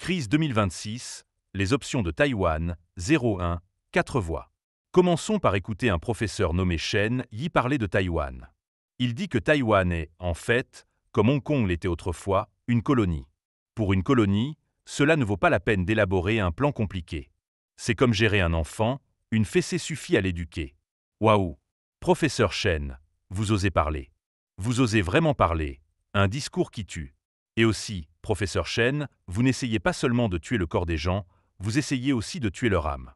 Crise 2026, les options de Taïwan, 01, 4 voix. Commençons par écouter un professeur nommé Chen Yi parler de Taïwan. Il dit que Taïwan est, en fait, comme Hong Kong l'était autrefois, une colonie. Pour une colonie, cela ne vaut pas la peine d'élaborer un plan compliqué. C'est comme gérer un enfant, une fessée suffit à l'éduquer. Waouh! Professeur Chen, vous osez parler. Vous osez vraiment parler, un discours qui tue. Et aussi, professeur Chen, vous n'essayez pas seulement de tuer le corps des gens, vous essayez aussi de tuer leur âme.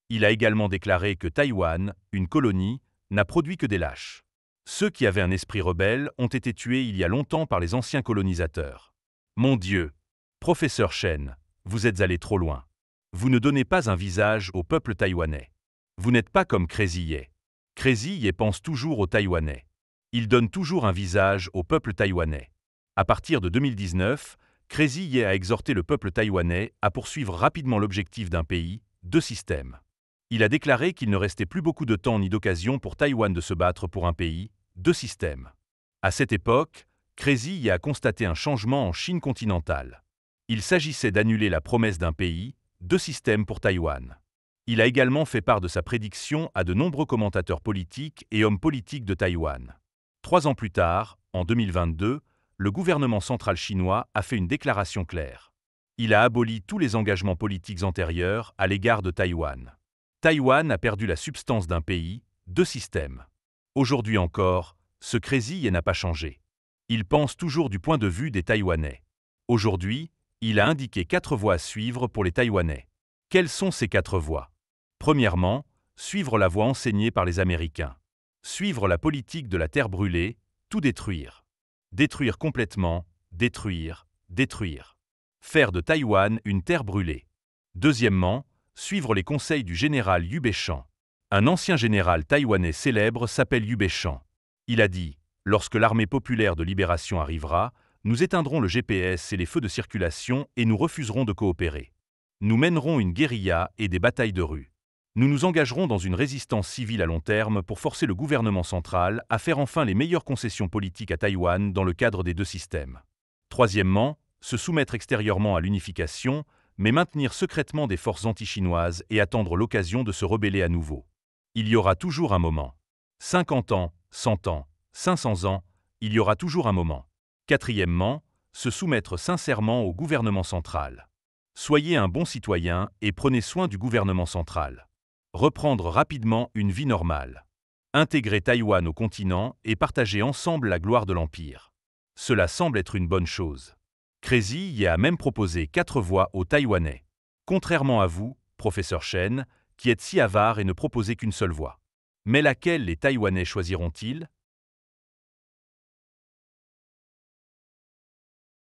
Il a également déclaré que Taïwan, une colonie, n'a produit que des lâches. Ceux qui avaient un esprit rebelle ont été tués il y a longtemps par les anciens colonisateurs. Mon Dieu! Professeur Chen, vous êtes allé trop loin. Vous ne donnez pas un visage au peuple taïwanais. Vous n'êtes pas comme Crazy Ye. Crazy Ye pense toujours aux Taïwanais. Il donne toujours un visage au peuple taïwanais. À partir de 2019, Crazy Ye a exhorté le peuple taïwanais à poursuivre rapidement l'objectif d'un pays, deux systèmes. Il a déclaré qu'il ne restait plus beaucoup de temps ni d'occasion pour Taïwan de se battre pour un pays, deux systèmes. À cette époque, Crazy Ye a constaté un changement en Chine continentale. Il s'agissait d'annuler la promesse d'un pays, deux systèmes pour Taïwan. Il a également fait part de sa prédiction à de nombreux commentateurs politiques et hommes politiques de Taïwan. 3 ans plus tard, en 2022, le gouvernement central chinois a fait une déclaration claire. Il a aboli tous les engagements politiques antérieurs à l'égard de Taïwan. Taïwan a perdu la substance d'un pays, deux systèmes. Aujourd'hui encore, ce Crazy Ye n'a pas changé. Il pense toujours du point de vue des Taïwanais. Aujourd'hui, il a indiqué 4 voies à suivre pour les Taïwanais. Quelles sont ces 4 voies? Premièrement, suivre la voie enseignée par les Américains. Suivre la politique de la terre brûlée, tout détruire. Détruire complètement, détruire, détruire. Faire de Taïwan une terre brûlée. Deuxièmement, suivre les conseils du général Yu Beichan. Un ancien général taïwanais célèbre s'appelle Yu Beichan. Il a dit « Lorsque l'armée populaire de libération arrivera, nous éteindrons le GPS et les feux de circulation et nous refuserons de coopérer. Nous mènerons une guérilla et des batailles de rue. Nous nous engagerons dans une résistance civile à long terme pour forcer le gouvernement central à faire enfin les meilleures concessions politiques à Taïwan dans le cadre des deux systèmes. Troisièmement, se soumettre extérieurement à l'unification, mais maintenir secrètement des forces anti-chinoises et attendre l'occasion de se rebeller à nouveau. Il y aura toujours un moment. 50 ans, 100 ans, 500 ans, il y aura toujours un moment. Quatrièmement, se soumettre sincèrement au gouvernement central. Soyez un bon citoyen et prenez soin du gouvernement central. Reprendre rapidement une vie normale. Intégrer Taïwan au continent et partager ensemble la gloire de l'Empire. Cela semble être une bonne chose. Crazy Ye a même proposé 4 voies aux Taïwanais. Contrairement à vous, professeur Chen, qui êtes si avare et ne proposez qu'une seule voie. Mais laquelle les Taïwanais choisiront-ils?